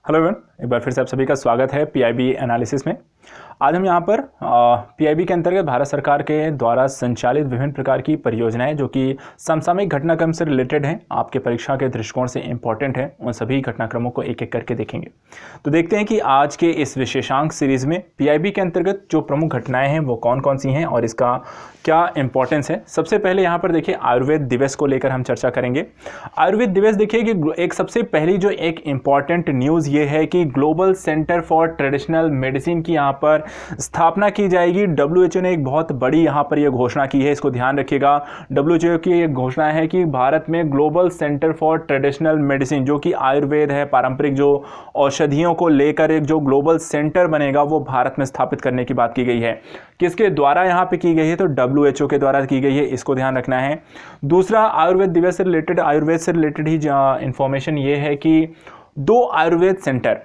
Hello everyone, एक बार फिर से आप सभी का स्वागत है पीआईबी एनालिसिस में। आज हम यहाँ पर पीआईबी के अंतर्गत भारत सरकार के द्वारा संचालित विभिन्न प्रकार की परियोजनाएं जो कि समसामयिक घटनाक्रम से रिलेटेड हैं, आपके परीक्षा के दृष्टिकोण से इंपॉर्टेंट है, उन सभी घटनाक्रमों को एक एक करके देखेंगे। तो देखते हैं कि आज के इस विशेषांक सीरीज में पीआईबी के अंतर्गत जो प्रमुख घटनाएं हैं वो कौन कौन सी हैं और इसका क्या इंपॉर्टेंस है। सबसे पहले यहाँ पर देखिए आयुर्वेद दिवस को लेकर हम चर्चा करेंगे। आयुर्वेद दिवस देखिए कि एक सबसे पहली जो एक इंपॉर्टेंट न्यूज़ ये है कि global centre for traditional medicine की यहाँ पर स्थापना की जाएगी। डब्ल्यूएचओ ने एक बहुत बड़ी यहाँ पर यह घोषणा की है, इसको ध्यान रखिएगा। डब्ल्यूएचओ की एक घोषणा है कि भारत में global centre for traditional medicine जो कि आयुर्वेद है, पारंपरिक जो औषधियों को लेकर एक जो ग्लोबल सेंटर बनेगा वो भारत में स्थापित करने की बात की गई है। किसके द्वारा यहाँ पे की गई है? तो डब्ल्यूएचओ के द्वारा की गई है, इसको ध्यान रखना है। दूसरा आयुर्वेद दिवस से रिलेटेड, आयुर्वेद से रिलेटेड ही इंफॉर्मेशन ये है कि 2 आयुर्वेद सेंटर,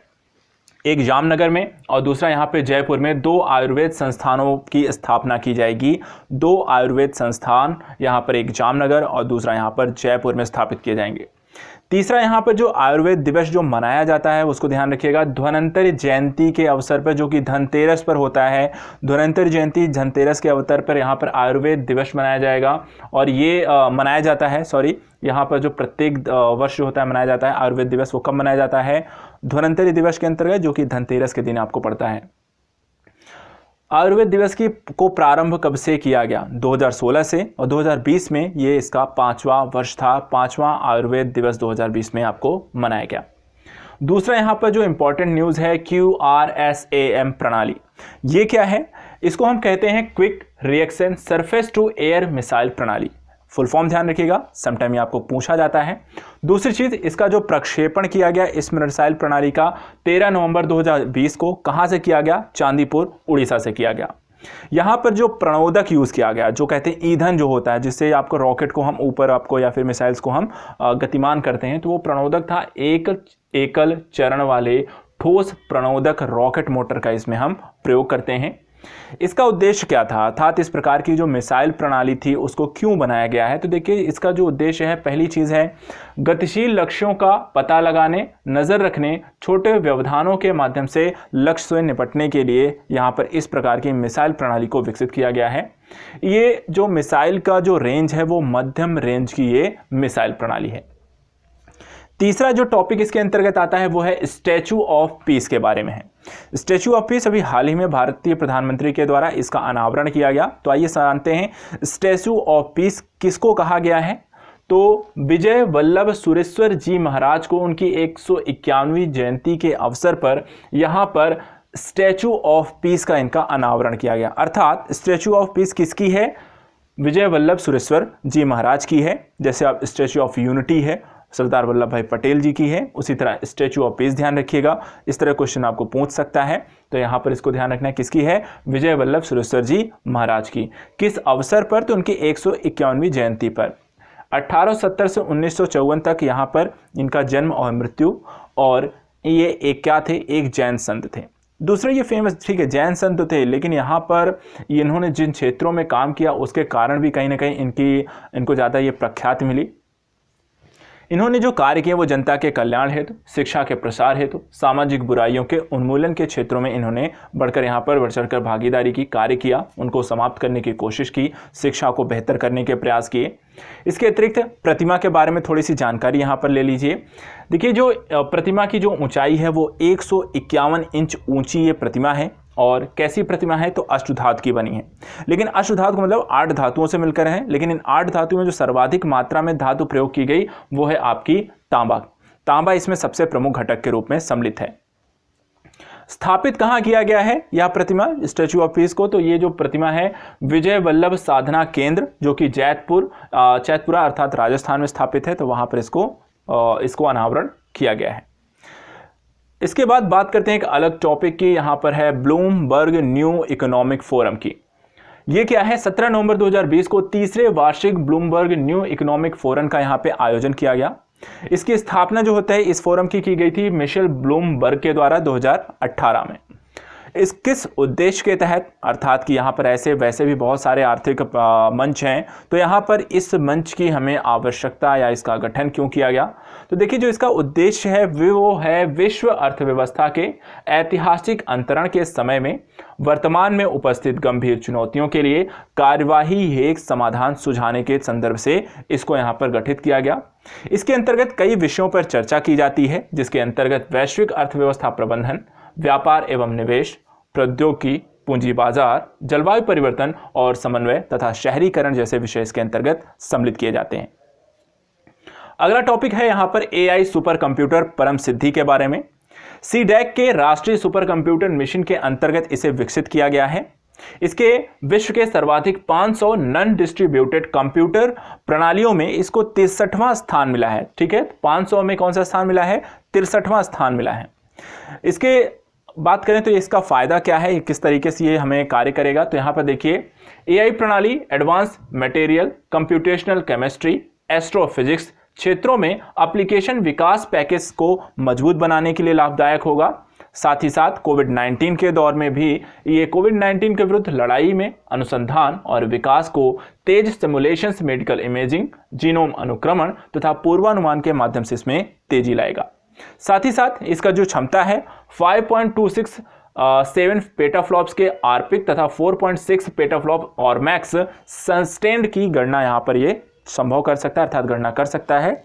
एक जामनगर में और दूसरा यहाँ पे जयपुर में, 2 आयुर्वेद संस्थानों की स्थापना की जाएगी। 2 आयुर्वेद संस्थान यहाँ पर, एक जामनगर और दूसरा यहाँ पर जयपुर में स्थापित किए जाएंगे। तीसरा यहाँ पर जो आयुर्वेद दिवस जो मनाया जाता है उसको ध्यान रखिएगा, धन्वंतरि जयंती के अवसर पर, जो कि धनतेरस पर होता है। धन्वंतरि जयंती, धनतेरस के अवसर पर यहाँ पर आयुर्वेद दिवस मनाया जाएगा और ये मनाया जाता है, यहाँ पर जो प्रत्येक वर्ष होता है मनाया जाता है आयुर्वेद दिवस, वो कब मनाया जाता है? धन्वंतरि दिवस के अंतर्गत, जो कि धनतेरस के दिन आपको पड़ता है। आयुर्वेद दिवस को प्रारंभ कब से किया गया? 2016 से, और 2020 में ये इसका 5वां वर्ष था। 5वां आयुर्वेद दिवस 2020 में आपको मनाया गया। दूसरा यहाँ पर जो इंपॉर्टेंट न्यूज़ है, QRSAM प्रणाली। ये क्या है? इसको हम कहते हैं quick reaction surface to air missile प्रणाली। फुल फॉर्म ध्यान रखिएगा, समटाइम ये आपको पूछा जाता है। दूसरी चीज, इसका जो प्रक्षेपण किया गया इस मिसाइल प्रणाली का 13 नवंबर 2020 को कहां से किया गया? चांदीपुर, उड़ीसा से किया गया। यहां पर जो प्रणोदक यूज किया गया, जो कहते हैं ईंधन जो होता है जिससे आपको रॉकेट को हम ऊपर आपको या फिर मिसाइल्स को हम गतिमान करते हैं, तो वो प्रणोदक था एकल चरण वाले ठोस प्रणोदक रॉकेट मोटर का इसमें हम प्रयोग करते हैं। इसका उद्देश्य क्या था, अर्थात इस प्रकार की जो मिसाइल प्रणाली थी उसको क्यों बनाया गया है? तो देखिए इसका जो उद्देश्य है, पहली चीज है गतिशील लक्ष्यों का पता लगाने, नजर रखने, छोटे व्यवधानों के माध्यम से लक्ष्य से निपटने के लिए यहां पर इस प्रकार की मिसाइल प्रणाली को विकसित किया गया है। ये जो मिसाइल का जो रेंज है वो मध्यम रेंज की ये मिसाइल प्रणाली है। तीसरा जो टॉपिक इसके अंतर्गत आता है वो है स्टैचू ऑफ पीस के बारे में है। स्टैचू ऑफ पीस अभी हाल ही में भारतीय प्रधानमंत्री के द्वारा इसका अनावरण किया गया। तो आइए जानते हैं स्टैचू ऑफ पीस किसको कहा गया है। तो विजय वल्लभ सुरेश्वर जी महाराज को उनकी 151वीं जयंती के अवसर पर यहाँ पर स्टैचू ऑफ पीस का इनका अनावरण किया गया। अर्थात स्टैचू ऑफ पीस किसकी है? विजय वल्लभ सुरेश्वर जी महाराज की है। जैसे आप स्टैचू ऑफ यूनिटी है, सरदार वल्लभ भाई पटेल जी की है, उसी तरह स्टैचू ऑफ पीस ध्यान रखिएगा। इस तरह क्वेश्चन आपको पूछ सकता है, तो यहाँ पर इसको ध्यान रखना है किसकी है? विजय वल्लभ सुरेश्वर जी महाराज की। किस अवसर पर? तो उनकी 151वीं जयंती पर। 1870 से 1954 तक यहाँ पर इनका जन्म और मृत्यु, और ये एक क्या थे? एक जैन संत थे। दूसरे ये फेमस, ठीक है, जैन संत तो थे, लेकिन यहाँ पर इन्होंने जिन क्षेत्रों में काम किया उसके कारण भी कहीं ना कहीं इनको ज़्यादा ये प्रख्याति मिली। इन्होंने जो कार्य किए वो जनता के कल्याण हेतु, शिक्षा के प्रसार हेतु, सामाजिक बुराइयों के उन्मूलन के क्षेत्रों में इन्होंने बढ़कर यहाँ पर बढ़ चढ़कर भागीदारी की, कार्य किया, उनको समाप्त करने की कोशिश की, शिक्षा को बेहतर करने के प्रयास किए। इसके अतिरिक्त प्रतिमा के बारे में थोड़ी सी जानकारी यहाँ पर ले लीजिए। देखिए जो प्रतिमा की जो ऊंचाई है वो 151 इंच ऊंची ये प्रतिमा है। और कैसी प्रतिमा है? तो अष्टधातु की बनी है। लेकिन अष्टधातु का मतलब 8 धातुओं से मिलकर है, लेकिन इन 8 धातुओं में जो सर्वाधिक मात्रा में धातु प्रयोग की गई वो है आपकी तांबा। तांबा इसमें सबसे प्रमुख घटक के रूप में सम्मिलित है। स्थापित कहाँ किया गया है यह प्रतिमा, स्टैचू ऑफ पीस को? तो ये जो प्रतिमा है विजय वल्लभ साधना केंद्र, जो कि चैतपुरा अर्थात राजस्थान में स्थापित है, तो वहां पर इसको अनावरण किया गया है। इसके बाद बात करते हैं एक अलग टॉपिक की, यहाँ पर है ब्लूमबर्ग न्यू इकोनॉमिक फोरम की। ये क्या है? 17 नवंबर 2020 को तीसरे वार्षिक ब्लूमबर्ग न्यू इकोनॉमिक फोरम का यहाँ पे आयोजन किया गया। इसकी स्थापना जो होता है इस फोरम की गई थी मिशेल ब्लूमबर्ग के द्वारा 2018 में। इस किस उद्देश्य के तहत, अर्थात कि यहाँ पर ऐसे वैसे भी बहुत सारे आर्थिक मंच हैं, तो यहाँ पर इस मंच की हमें आवश्यकता या इसका गठन क्यों किया गया? तो देखिए, जो इसका उद्देश्य है वो है विश्व अर्थव्यवस्था के ऐतिहासिक अंतरण के समय में वर्तमान में उपस्थित गंभीर चुनौतियों के लिए कार्यवाही हेतु समाधान सुझाने के संदर्भ से इसको यहाँ पर गठित किया गया। इसके अंतर्गत कई विषयों पर चर्चा की जाती है, जिसके अंतर्गत वैश्विक अर्थव्यवस्था प्रबंधन, व्यापार एवं निवेश, प्रौद्योगिकी, पूंजी बाजार, जलवायु परिवर्तन और समन्वय तथा शहरीकरण जैसे विषय इसके अंतर्गत सम्मिलित किए जाते हैं। अगला टॉपिक है यहाँ पर एआई सुपर कंप्यूटर परम सिद्धि के बारे में। सीडैक के राष्ट्रीय सुपर कंप्यूटर मिशन के अंतर्गत इसे विकसित किया गया है। इसके विश्व के सर्वाधिक 500 नॉन डिस्ट्रीब्यूटेड कंप्यूटर प्रणालियों में इसको 63वां स्थान मिला है। ठीक है, 500 में कौन सा स्थान मिला है? 63वां स्थान मिला है। इसके बात करें तो इसका फायदा क्या है, किस तरीके से ये हमें कार्य करेगा? तो यहां पर देखिए, एआई प्रणाली advance material, computational chemistry, astrophysics क्षेत्रों में एप्लीकेशन विकास पैकेज को मजबूत बनाने के लिए लाभदायक होगा। साथ ही साथ कोविड-19 के दौर में भी ये कोविड-19 के विरुद्ध लड़ाई में अनुसंधान और विकास को तेज सिमुलेशंस, मेडिकल इमेजिंग, जीनोम अनुक्रमण तथा पूर्वानुमान के माध्यम से इसमें तेजी लाएगा। साथ ही साथ इसका जो क्षमता है 5.267 पेटाफ्लॉप्स के आरपिक तथा 4.6 पेटाफ्लॉप और मैक्स सस्टेन्ड की गणना यहां पर ये संभव कर सकता है, अर्थात गणना कर सकता है।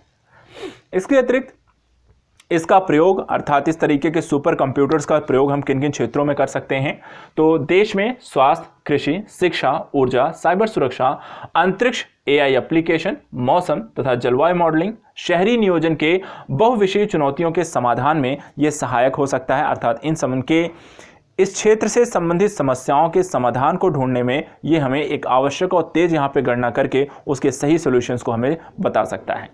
इसके अतिरिक्त इसका प्रयोग, अर्थात इस तरीके के सुपर कंप्यूटर्स का प्रयोग हम किन किन क्षेत्रों में कर सकते हैं? तो देश में स्वास्थ्य, कृषि, शिक्षा, ऊर्जा, साइबर सुरक्षा, अंतरिक्ष, एआई एप्लीकेशन, मौसम तथा जलवायु मॉडलिंग, शहरी नियोजन के बहुविषयीय चुनौतियों के समाधान में यह सहायक हो सकता है। अर्थात इन समूह के इस क्षेत्र से संबंधित समस्याओं के समाधान को ढूंढने में ये हमें एक आवश्यक और तेज यहाँ पे गणना करके उसके सही सॉल्यूशंस को हमें बता सकता है।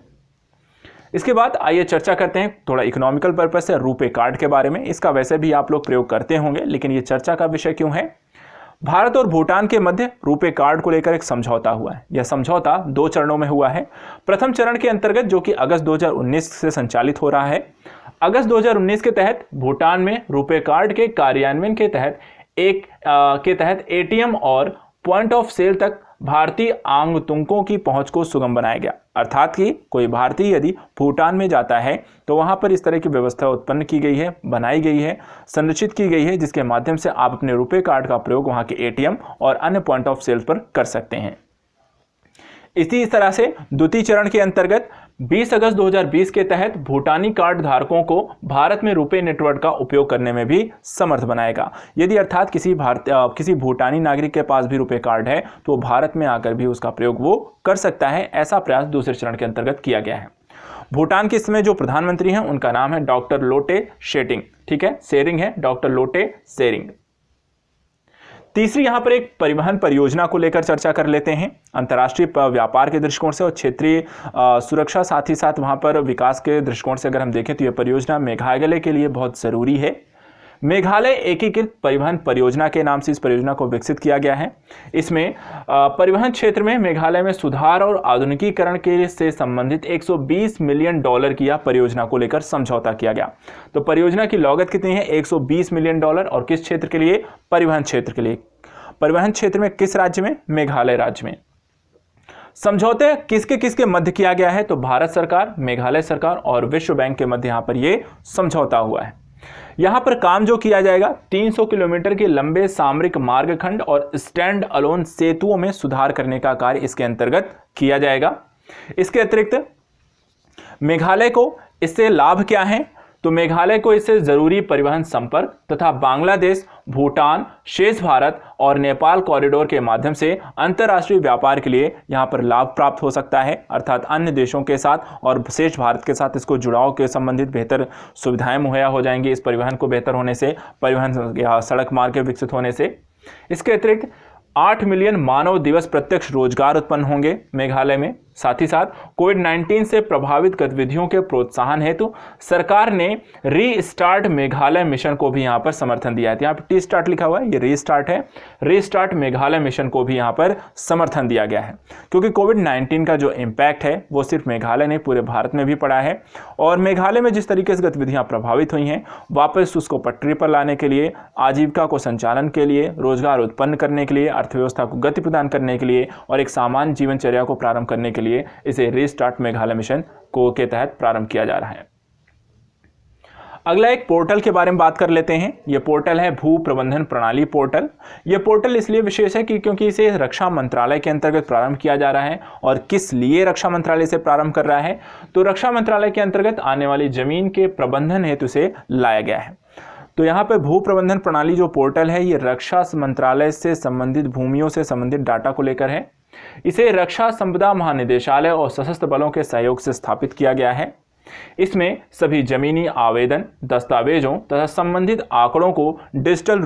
इसके बाद आइए चर्चा करते हैं थोड़ा इकोनॉमिकल पर्पस से रुपे कार्ड के बारे में। इसका वैसे भी आप लोग प्रयोग करते होंगे, लेकिन ये चर्चा का विषय क्यों है? भारत और भूटान के मध्य रुपे कार्ड को लेकर एक समझौता हुआ है। यह समझौता 2 चरणों में हुआ है। प्रथम चरण के अंतर्गत, जो कि अगस्त 2019 से संचालित हो रहा है, अगस्त 2019 के तहत भूटान में रुपे कार्ड के कार्यान्वयन के तहत एटीएम और पॉइंट ऑफ सेल तक भारतीय आगंतुकों की पहुंच को सुगम बनाया गया। अर्थात कि कोई भारतीय यदि भूटान में जाता है तो वहां पर इस तरह की व्यवस्था उत्पन्न की गई है, बनाई गई है, संरचित की गई है, जिसके माध्यम से आप अपने रुपे कार्ड का प्रयोग वहां के एटीएम और अन्य पॉइंट ऑफ सेल पर कर सकते हैं। इसी तरह से द्वितीय चरण के अंतर्गत 20 अगस्त 2020 के तहत भूटानी कार्ड धारकों को भारत में रुपे नेटवर्क का उपयोग करने में भी समर्थ बनाएगा। यदि अर्थात किसी भूटानी नागरिक के पास भी रुपे कार्ड है तो भारत में आकर भी उसका प्रयोग वो कर सकता है। ऐसा प्रयास दूसरे चरण के अंतर्गत किया गया है। भूटान के समय जो प्रधानमंत्री हैं उनका नाम है डॉक्टर लोटे शेरिंग। ठीक है, शेरिंग है, डॉक्टर लोटे शेरिंग। तीसरी यहां पर एक परिवहन परियोजना को लेकर चर्चा कर लेते हैं। अंतर्राष्ट्रीय व्यापार के दृष्टिकोण से और क्षेत्रीय सुरक्षा, साथ ही साथ वहां पर विकास के दृष्टिकोण से अगर हम देखें तो यह परियोजना मेघालय के लिए बहुत जरूरी है। मेघालय एकीकृत परिवहन परियोजना के नाम से इस परियोजना को विकसित किया गया है। इसमें परिवहन क्षेत्र में मेघालय में सुधार और आधुनिकीकरण के से संबंधित $120 मिलियन की परियोजना को लेकर समझौता किया गया। तो परियोजना की लागत कितनी है? $120 मिलियन। और किस क्षेत्र के लिए? परिवहन क्षेत्र के लिए। परिवहन क्षेत्र में किस राज्य में? मेघालय राज्य में। समझौते किसके मध्य किया गया है? तो भारत सरकार, मेघालय सरकार और विश्व बैंक के मध्य यहां पर यह समझौता हुआ है। यहां पर काम जो किया जाएगा 300 किलोमीटर के लंबे सामरिक मार्गखंड और स्टैंड अलोन सेतुओं में सुधार करने का कार्य इसके अंतर्गत किया जाएगा। इसके अतिरिक्त मेघालय को इससे लाभ क्या है? तो मेघालय को इससे जरूरी परिवहन संपर्क तथा बांग्लादेश, भूटान, शेष भारत और नेपाल कॉरिडोर के माध्यम से अंतर्राष्ट्रीय व्यापार के लिए यहां पर लाभ प्राप्त हो सकता है। अर्थात अन्य देशों के साथ और शेष भारत के साथ इसको जुड़ाव के संबंधित बेहतर सुविधाएं मुहैया हो जाएंगी इस परिवहन को बेहतर होने से, परिवहन या सड़क मार्ग के विकसित होने से। इसके अतिरिक्त 8 मिलियन मानव दिवस प्रत्यक्ष रोजगार उत्पन्न होंगे मेघालय में। साथ ही साथ कोविड-19 से प्रभावित गतिविधियों के प्रोत्साहन हेतु सरकार ने रीस्टार्ट मेघालय मिशन को भी यहां पर समर्थन दिया है। यहाँ पर टी स्टार्ट लिखा हुआ है, ये रीस्टार्ट है। रीस्टार्ट मेघालय मिशन को भी यहां पर समर्थन दिया गया है, क्योंकि कोविड-19 का जो इम्पैक्ट है वो सिर्फ मेघालय नहीं पूरे भारत में भी पड़ा है। और मेघालय में जिस तरीके से गतिविधियां प्रभावित हुई हैं, वापस उसको पटरी पर लाने के लिए, आजीविका को संचालन के लिए, रोजगार उत्पन्न करने के लिए, अर्थव्यवस्था को गति प्रदान करने के लिए और एक सामान्य जीवनचर्या को प्रारंभ करने के लिए इसे रीस्टार्ट मेघालय मिशन को के तहत प्रारंभ किया जा रहा है। अगला एक पोर्टल के बारे में बात कर लेते हैं। यह पोर्टल है भू प्रबंधन प्रणाली पोर्टल। यह पोर्टल इसलिए विशेष है कि क्योंकि इसे रक्षा मंत्रालय के अंतर्गत प्रारंभ किया जा रहा है। और किस लिए रक्षा मंत्रालय से प्रारंभ कर रहा है, तो रक्षा मंत्रालय के अंतर्गत आने वाली जमीन के प्रबंधन हेतु से लाया गया है। तो यहाँ पे भू प्रबंधन प्रणाली जो पोर्टल है, ये रक्षा मंत्रालय से संबंधित भूमियों से संबंधित डाटा को लेकर है। इसे रक्षा संपदा महानिदेशालय और सशस्त्र बलों के सहयोग से स्थापित किया गया है। इसमें सभी जमीनी आवेदन, दस्तावेजों तथा संबंधित आंकड़ों को डिजिटल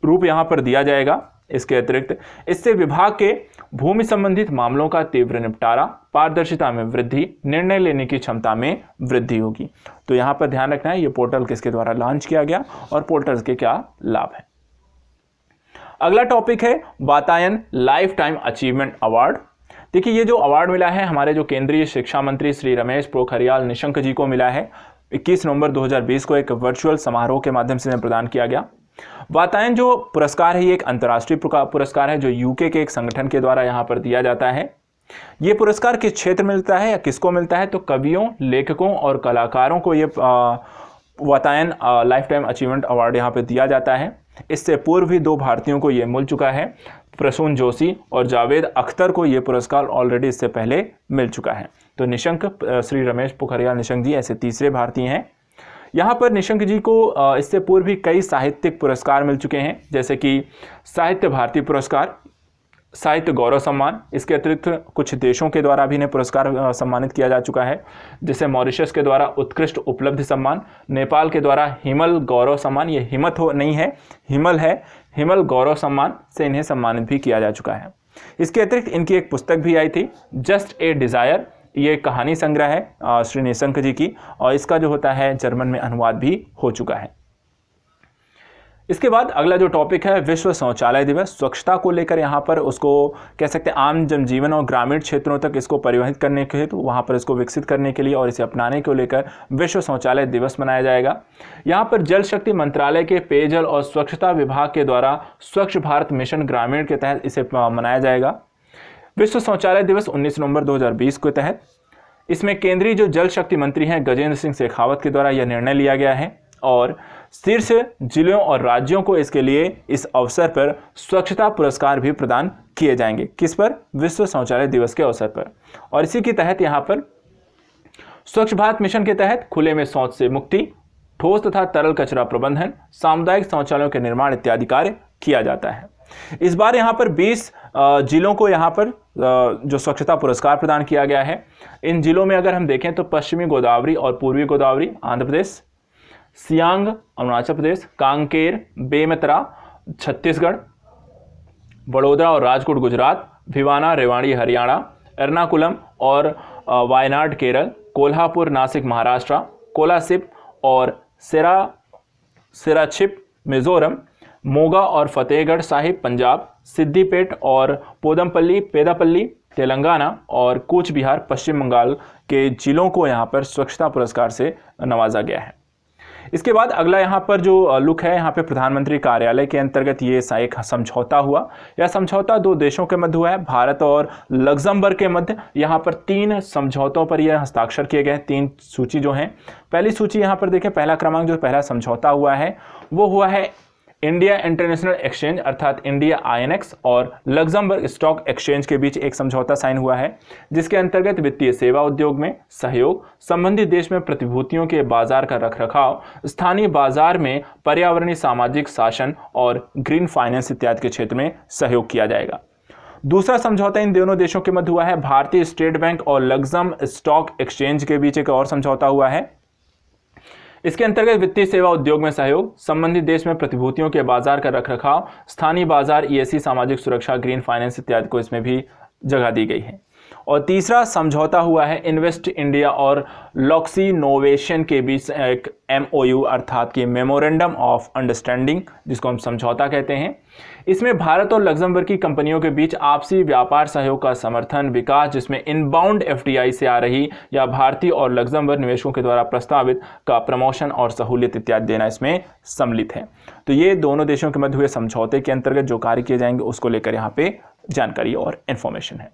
रूप यहाँ पर दिया जाएगा। इसके अतिरिक्त इससे विभाग के भूमि संबंधित मामलों का तीव्र निपटारा, पारदर्शिता में वृद्धि, निर्णय लेने की क्षमता में वृद्धि होगी। तो यहाँ पर ध्यान रखना है ये पोर्टल किसके द्वारा लॉन्च किया गया और पोर्टल के क्या लाभ है। अगला टॉपिक है Vatayan life time achievement award. देखिए, ये जो अवार्ड मिला है हमारे जो केंद्रीय शिक्षा मंत्री श्री रमेश पोखरियाल निशंक जी को मिला है। 21 नवंबर 2020 को एक वर्चुअल समारोह के माध्यम से प्रदान किया गया। वातायन जो पुरस्कार है ये एक अंतर्राष्ट्रीय पुरस्कार है जो यूके के एक संगठन के द्वारा यहाँ पर दिया जाता है। ये पुरस्कार किस क्षेत्र में मिलता है या किसको मिलता है, तो कवियों, लेखकों और कलाकारों को ये Vatayan life time achievement award यहाँ पे दिया जाता है। इससे पूर्व भी 2 भारतीयों को ये मिल चुका है, प्रसून जोशी और जावेद अख्तर को ये पुरस्कार ऑलरेडी इससे पहले मिल चुका है। तो निशंक, श्री रमेश पोखरियाल निशंक जी ऐसे तीसरे भारतीय हैं। यहाँ पर निशंक जी को इससे पूर्व भी कई साहित्यिक पुरस्कार मिल चुके हैं, जैसे कि साहित्य भारती पुरस्कार, साहित्य गौरव सम्मान। इसके अतिरिक्त कुछ देशों के द्वारा भी इन्हें पुरस्कार सम्मानित किया जा चुका है, जैसे मॉरिशस के द्वारा उत्कृष्ट उपलब्धि सम्मान, नेपाल के द्वारा हिमल गौरव सम्मान, ये हिमत नहीं है, हिमल है, हिमल गौरव सम्मान से इन्हें सम्मानित भी किया जा चुका है। इसके अतिरिक्त इनकी एक पुस्तक भी आई थी, जस्ट ए डिज़ायर, ये कहानी संग्रह है श्री निशंक जी की, और इसका जो होता है जर्मन में अनुवाद भी हो चुका है। इसके बाद अगला जो टॉपिक है विश्व शौचालय दिवस। स्वच्छता को लेकर यहाँ पर उसको कह सकते हैं आम जनजीवन और ग्रामीण क्षेत्रों तक इसको परिवहित करने के हेतु, वहाँ पर इसको विकसित करने के लिए और इसे अपनाने को लेकर विश्व शौचालय दिवस मनाया जाएगा। यहाँ पर जल शक्ति मंत्रालय के पेयजल और स्वच्छता विभाग के द्वारा स्वच्छ भारत मिशन ग्रामीण के तहत इसे मनाया जाएगा। विश्व शौचालय दिवस 19 नवंबर 2020 के तहत इसमें केंद्रीय जो जल शक्ति मंत्री हैं गजेंद्र सिंह शेखावत के द्वारा यह निर्णय लिया गया है और शीर्ष जिलों और राज्यों को इसके लिए इस अवसर पर स्वच्छता पुरस्कार भी प्रदान किए जाएंगे। किस पर? विश्व शौचालय दिवस के अवसर पर। और इसी के तहत यहाँ पर स्वच्छ भारत मिशन के तहत खुले में शौच से मुक्ति, ठोस तथा तरल कचरा प्रबंधन, सामुदायिक शौचालयों के निर्माण इत्यादि कार्य किया जाता है। इस बार यहाँ पर 20 जिलों को यहाँ पर जो स्वच्छता पुरस्कार प्रदान किया गया है। इन जिलों में अगर हम देखें तो पश्चिमी गोदावरी और पूर्वी गोदावरी आंध्र प्रदेश, सियांग अरुणाचल प्रदेश, कांकेर बेमेतरा छत्तीसगढ़, बड़ोदरा और राजकोट गुजरात, भिवाना रेवाड़ी हरियाणा, एर्नाकुलम और वायनाड केरल, कोल्हापुर नासिक महाराष्ट्र, कोलासिब और सिराछिप मिजोरम, मोगा और फतेहगढ़ साहिब पंजाब, सिद्दीपेट और पेदापल्ली तेलंगाना और कूच बिहार पश्चिम बंगाल के जिलों को यहाँ पर स्वच्छता पुरस्कार से नवाजा गया है। इसके बाद अगला यहाँ पर जो लुक है, यहाँ पे प्रधानमंत्री कार्यालय के अंतर्गत ये एक समझौता हुआ। यह समझौता 2 देशों के मध्य हुआ है, भारत और लग्जमबर्ग के मध्य। यहाँ पर 3 समझौतों पर यह हस्ताक्षर किए गए। 3 सूची जो हैं, पहली सूची यहाँ पर देखें, पहला क्रमांक जो पहला समझौता हुआ है वो हुआ है इंडिया इंटरनेशनल एक्सचेंज अर्थात इंडिया INX और लग्जमबर्ग स्टॉक एक्सचेंज के बीच एक समझौता साइन हुआ है, जिसके अंतर्गत वित्तीय सेवा उद्योग में सहयोग, संबंधित देश में प्रतिभूतियों के बाजार का रखरखाव, स्थानीय बाजार में पर्यावरणीय सामाजिक शासन और ग्रीन फाइनेंस इत्यादि के क्षेत्र में सहयोग किया जाएगा। दूसरा समझौता इन दोनों देशों के मध्य हुआ है, भारतीय स्टेट बैंक और लग्जम स्टॉक एक्सचेंज के बीच एक और समझौता हुआ है। इसके अंतर्गत वित्तीय सेवा उद्योग में सहयोग, संबंधित देश में प्रतिभूतियों के बाजार का रखरखाव, स्थानीय बाजार, ESG, सामाजिक सुरक्षा, ग्रीन फाइनेंस इत्यादि को इसमें भी जगह दी गई है। और तीसरा समझौता हुआ है इन्वेस्ट इंडिया और लॉक्सीनोवेशन के बीच एक MOU अर्थात कि मेमोरेंडम ऑफ अंडरस्टैंडिंग, जिसको हम समझौता कहते हैं। इसमें भारत और लग्जमबर्ग की कंपनियों के बीच आपसी व्यापार सहयोग का समर्थन, विकास, जिसमें इनबाउंड FDI से आ रही या भारतीय और लग्जमबर्ग निवेशकों के द्वारा प्रस्तावित का प्रमोशन और सहूलियत इत्यादि देना इसमें सम्मिलित है। तो ये दोनों देशों के मध्य हुए समझौते के अंतर्गत जो कार्य किए जाएंगे उसको लेकर यहाँ पे जानकारी और इन्फॉर्मेशन है।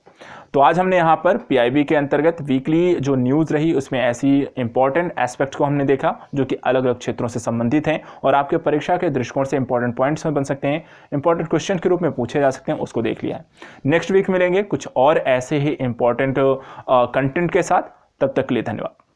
तो आज हमने यहाँ पर PIB के अंतर्गत वीकली जो न्यूज़ रही उसमें ऐसी इंपॉर्टेंट एस्पेक्ट्स को हमने देखा जो कि अलग अलग क्षेत्रों से संबंधित हैं और आपके परीक्षा के दृष्टिकोण से इंपॉर्टेंट पॉइंट्स में बन सकते हैं, इंपॉर्टेंट क्वेश्चन के रूप में पूछे जा सकते हैं, उसको देख लिया है। नेक्स्ट वीक मिलेंगे कुछ और ऐसे ही इंपॉर्टेंट कंटेंट के साथ। तब तक के लिए धन्यवाद।